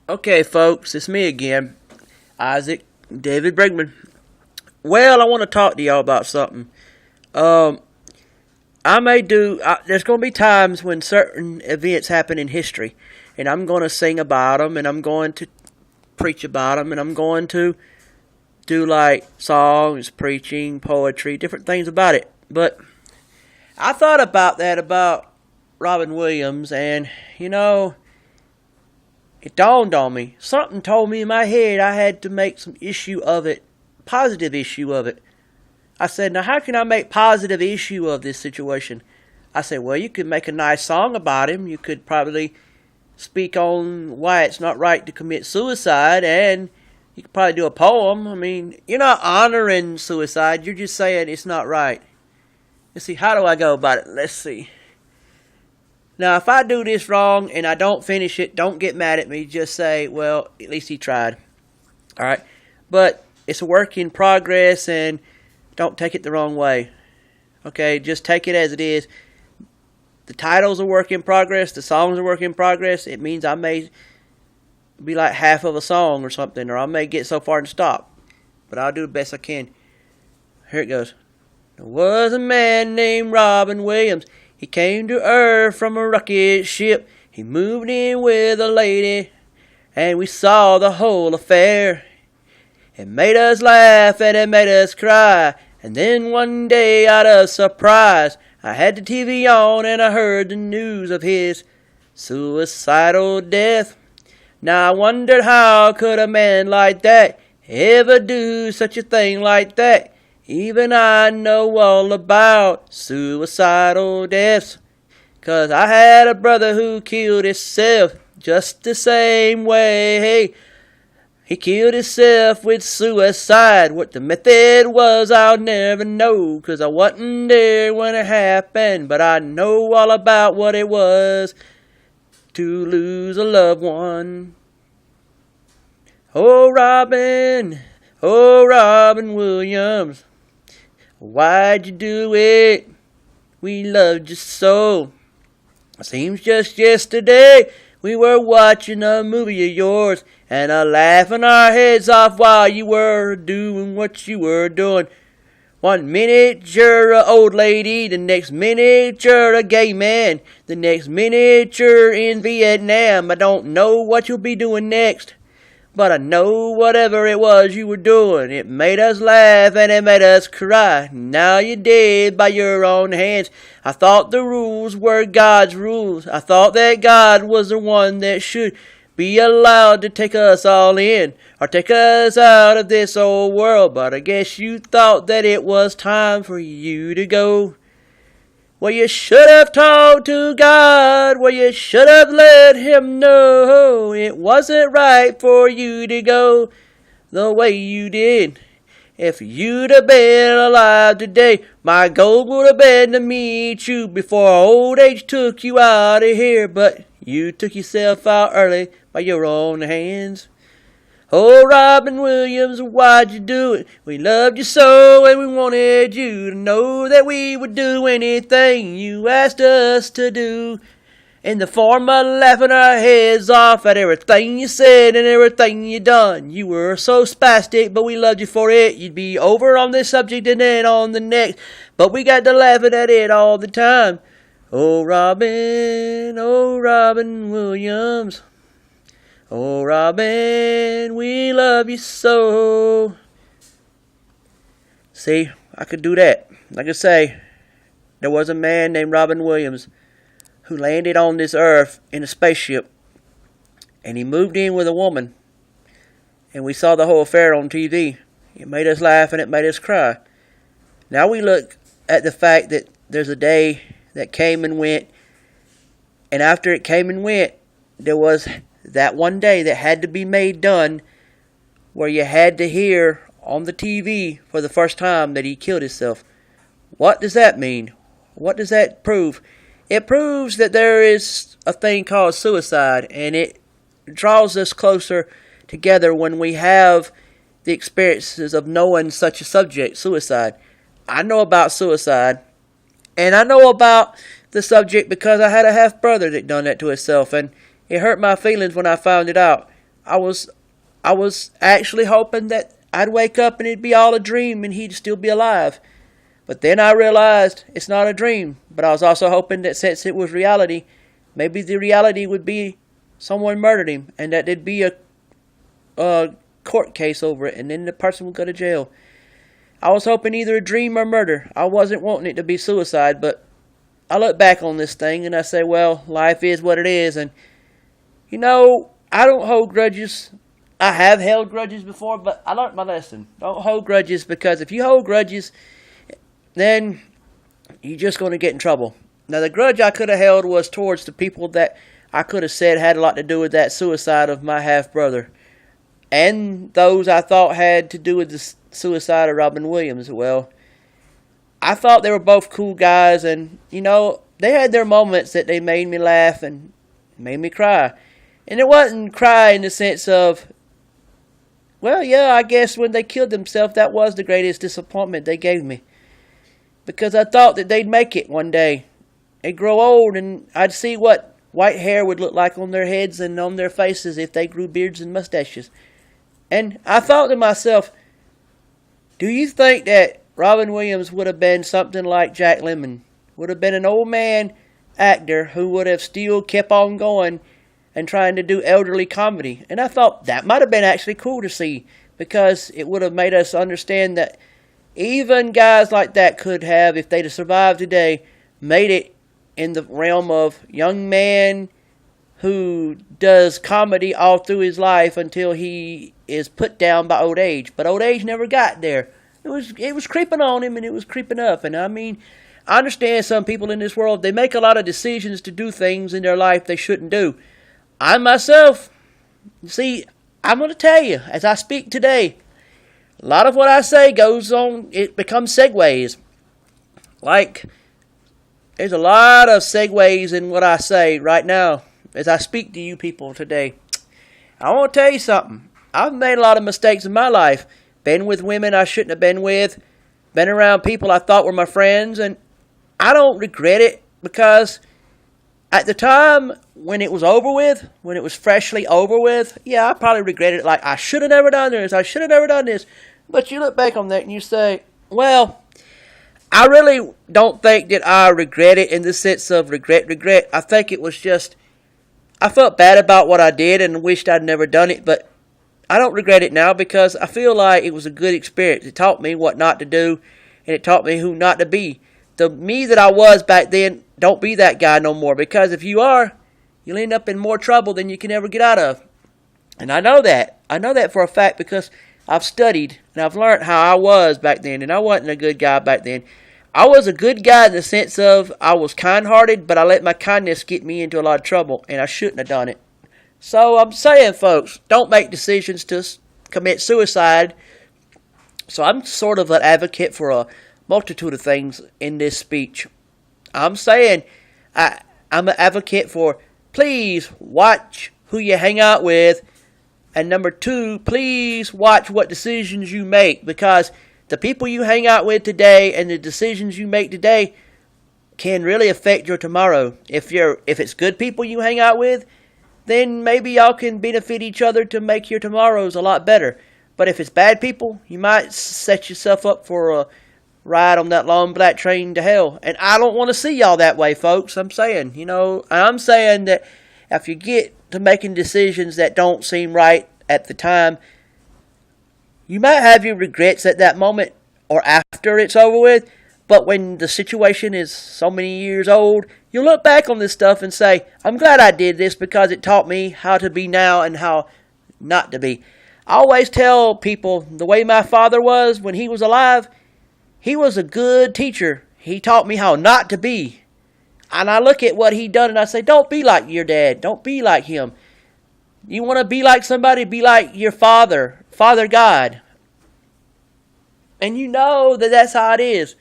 Okay, folks, it's me again, Isaac David Bregman. Well, I want to talk to y'all about something. Um, I may do. There's going to be times when certain events happen in history, and I'm going to sing about them, and I'm going to preach about them, and I'm going to do like songs, preaching, poetry, different things about it. But I thought about that about Robin Williams, and you know, it dawned on me. Something told me in my head I had to make some issue of it, positive issue of it. I said, now how can I make positive issue of this situation? I said, well, you could make a nice song about him. You could probably speak on why it's not right to commit suicide, and you could probably do a poem. I mean, you're not honoring suicide. You're just saying it's not right. Let's see, how do I go about it? Let's see. Now, if I do this wrong and I don't finish it, don't get mad at me. Just say, well, at least he tried. All right? But it's a work in progress, and don't take it the wrong way. Okay? Just take it as it is. The title's a work in progress. The song's a work in progress. It means I may be like half of a song or something, or I may get so far and stop. But I'll do the best I can. Here it goes. There was a man named Robin Williams. He came to Earth from a rocket ship. He moved in with a lady, and we saw the whole affair. It made us laugh and it made us cry. And then one day, out of surprise, I had the TV on and I heard the news of his suicidal death. Now I wondered, how could a man like that ever do such a thing like that? Even I know all about suicidal deaths, 'cause I had a brother who killed himself just the same way. He killed himself with suicide. What the method was, I'll never know, 'cause I wasn't there when it happened. But I know all about what it was to lose a loved one. Oh Robin Williams, why'd you do it? We loved you so. Seems just yesterday we were watching a movie of yours and laughing our heads off while you were doing what you were doing. One minute you're a old lady, the next minute you're a gay man, the next minute you're in Vietnam. I don't know what you'll be doing next, but I know whatever it was you were doing, it made us laugh and it made us cry. Now you're dead by your own hands. I thought the rules were God's rules. I thought that God was the one that should be allowed to take us all in, or take us out of this old world. But I guess you thought that it was time for you to go. Well, you should have talked to God. Well, you should have let him know it wasn't right for you to go the way you did. If you'd have been alive today, my goal would have been to meet you before old age took you out of here. But you took yourself out early by your own hands. Oh, Robin Williams, why'd you do it? We loved you so, and we wanted you to know that we would do anything you asked us to do, in the form of laughing our heads off at everything you said and everything you done. You were so spastic, but we loved you for it. You'd be over on this subject and then on the next, but we got to laughing at it all the time. Oh, Robin Williams. Oh, Robin, we love you so. See, I could do that. Like I say, there was a man named Robin Williams who landed on this earth in a spaceship, and he moved in with a woman, and we saw the whole affair on TV. It made us laugh and it made us cry. Now we look at the fact that there's a day that came and went, and after it came and went, there was that one day that had to be made done, where you had to hear on the TV for the first time that he killed himself. What does that mean? What does that prove? It proves that there is a thing called suicide, and it draws us closer together when we have the experiences of knowing such a subject, suicide. I know about suicide, and I know about the subject because I had a half brother that done that to himself, and it hurt my feelings when I found it out. I was actually hoping that I'd wake up and it'd be all a dream and he'd still be alive. But then I realized it's not a dream. But I was also hoping that since it was reality, maybe the reality would be someone murdered him and that there'd be a court case over it and then the person would go to jail. I was hoping either a dream or murder. I wasn't wanting it to be suicide, but I look back on this thing and I say, well, life is what it is. And, I don't hold grudges. I have held grudges before, but I learned my lesson. Don't hold grudges, because if you hold grudges, then you're just going to get in trouble. Now, the grudge I could have held was towards the people that I could have said had a lot to do with that suicide of my half-brother. And those I thought had to do with the suicide of Robin Williams. Well, I thought they were both cool guys, and, they had their moments that they made me laugh and made me cry. And it wasn't cry in the sense of, well, yeah, I guess when they killed themselves, that was the greatest disappointment they gave me. Because I thought that they'd make it one day. They'd grow old, and I'd see what white hair would look like on their heads and on their faces if they grew beards and mustaches. And I thought to myself, do you think that Robin Williams would have been something like Jack Lemmon? Would have been an old man actor who would have still kept on going and trying to do elderly comedy? And I thought that might have been actually cool to see, because it would have made us understand that even guys like that could have, if they'd have survived today, made it in the realm of young man who does comedy all through his life until he is put down by old age. But old age never got there. It was creeping on him, and it was creeping up. And I mean, I understand some people in this world, they make a lot of decisions to do things in their life they shouldn't do. I myself, see, I'm going to tell you, as I speak today, a lot of what I say goes on, it becomes segues. Like, there's a lot of segues in what I say right now as I speak to you people today. I want to tell you something. I've made a lot of mistakes in my life. Been with women I shouldn't have been with. Been around people I thought were my friends. And I don't regret it, because at the time when it was over with, when it was freshly over with, yeah, I probably regretted it. Like, I should have never done this. I should have never done this. But you look back on that and you say, well, I really don't think that I regret it in the sense of regret. I think it was just, I felt bad about what I did and wished I'd never done it. But I don't regret it now, because I feel like it was a good experience. It taught me what not to do, and it taught me who not to be. The me that I was back then, don't be that guy no more, because if you are, you'll end up in more trouble than you can ever get out of. And I know that. I know that for a fact, because I've studied and I've learned how I was back then, and I wasn't a good guy back then. I was a good guy in the sense of I was kind-hearted, but I let my kindness get me into a lot of trouble, and I shouldn't have done it. So I'm saying, folks, don't make decisions to commit suicide. So I'm sort of an advocate for a multitude of things in this speech. I'm saying I'm an advocate for, please watch who you hang out with. And number two, please watch what decisions you make, because the people you hang out with today and the decisions you make today can really affect your tomorrow. If it's good people you hang out with, then maybe y'all can benefit each other to make your tomorrows a lot better. But if it's bad people, you might set yourself up for a ride on that long black train to hell. And I don't want to see y'all that way, folks. I'm saying that if you get to making decisions that don't seem right at the time, you might have your regrets at that moment or after it's over with. But when the situation is so many years old, you'll look back on this stuff and say, I'm glad I did this, because it taught me how to be now and how not to be. I always tell people the way my father was when he was alive, he was a good teacher. He taught me how not to be. And I look at what he done and I say, don't be like your dad. Don't be like him. You want to be like somebody, be like your Father God. And you know that that's how it is.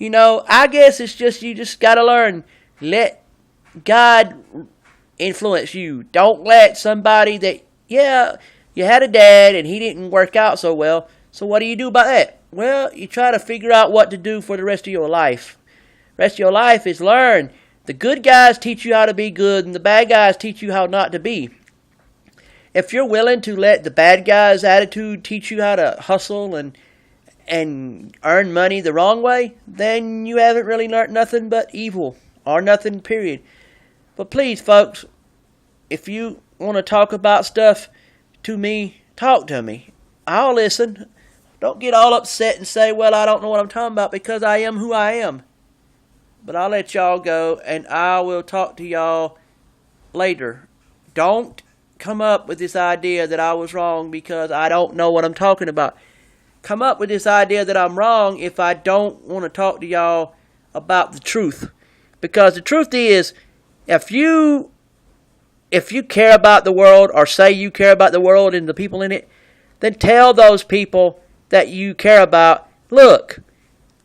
I guess it's just, you just got to learn. Let God influence you. Don't let somebody that, yeah, you had a dad and he didn't work out so well. So what do you do about that? Well, you try to figure out what to do for the rest of your life. The rest of your life is learn. The good guys teach you how to be good, and the bad guys teach you how not to be. if you're willing to let the bad guy's attitude teach you how to hustle and earn money the wrong way, then you haven't really learned nothing but evil, or nothing, period. But please, folks, if you want to talk about stuff to me, talk to me. I'll listen. Don't get all upset and say, well, I don't know what I'm talking about, because I am who I am. But I'll let y'all go, and I will talk to y'all later. Don't come up with this idea that I was wrong because I don't know what I'm talking about. Come up with this idea that I'm wrong if I don't want to talk to y'all about the truth. Because the truth is, if you care about the world, or say you care about the world and the people in it, then tell those people that you care about, look,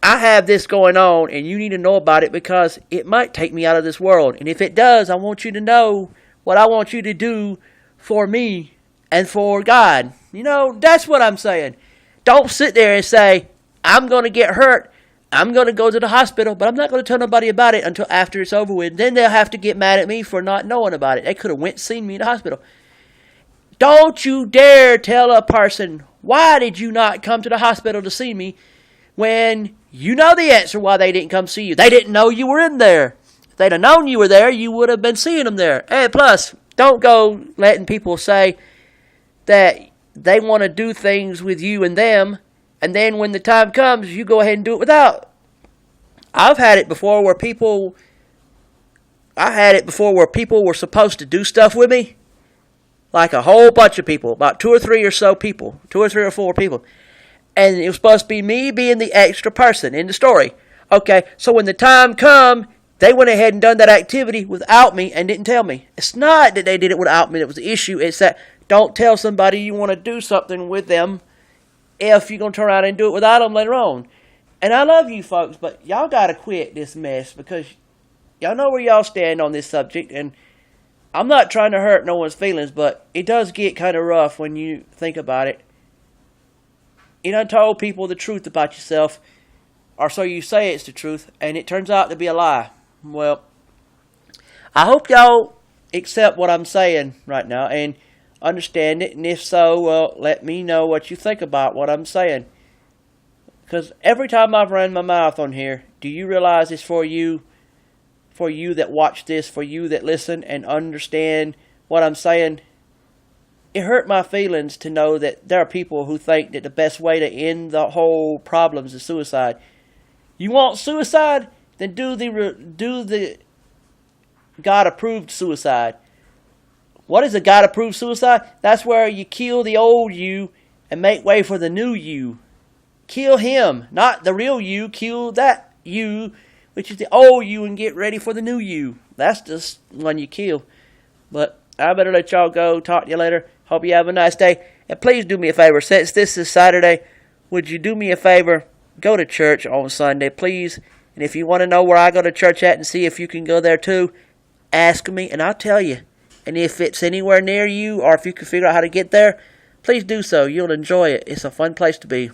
I have this going on and you need to know about it because it might take me out of this world. And if it does, I want you to know what I want you to do for me and for God. You know, that's what I'm saying. Don't sit there and say, I'm going to get hurt. I'm going to go to the hospital, but I'm not going to tell nobody about it until after it's over with. Then they'll have to get mad at me for not knowing about it. They could have went and seen me in the hospital. Don't you dare tell a person, why did you not come to the hospital to see me, when you know the answer why they didn't come see you. They didn't know you were in there. If they'd have known you were there, you would have been seeing them there. And plus, don't go letting people say that they want to do things with you and them, and then when the time comes, you go ahead and do it without. I've had it before where people were supposed to do stuff with me, like a whole bunch of people, about 2 or 3 or 4 people. And it was supposed to be me being the extra person in the story. Okay, so when the time come, they went ahead and done that activity without me and didn't tell me. It's not that they did it without me that was the issue. It's that don't tell somebody you want to do something with them if you're going to turn around and do it without them later on. And I love you folks, but y'all got to quit this mess because y'all know where y'all stand on this subject. And I'm not trying to hurt no one's feelings, but it does get kind of rough when you think about it. You done told people the truth about yourself, or so you say it's the truth, and it turns out to be a lie. Well, I hope y'all accept what I'm saying right now and understand it, and if so, well, let me know what you think about what I'm saying. Because every time I've run my mouth on here, do you realize it's for you that watch this, for you that listen and understand what I'm saying? It hurt my feelings to know that there are people who think that the best way to end the whole problem is suicide. You want suicide? Then do the God-approved suicide. What is a God-approved suicide? That's where you kill the old you and make way for the new you. Kill him, not the real you. Kill that you, which is the old you, and get ready for the new you. That's the one you kill. But I better let y'all go. Talk to you later. Hope you have a nice day. And please do me a favor. Since this is Saturday, would you do me a favor? Go to church on Sunday, please. And if you want to know where I go to church at and see if you can go there too, ask me and I'll tell you. And if it's anywhere near you or if you can figure out how to get there, please do so. You'll enjoy it. It's a fun place to be.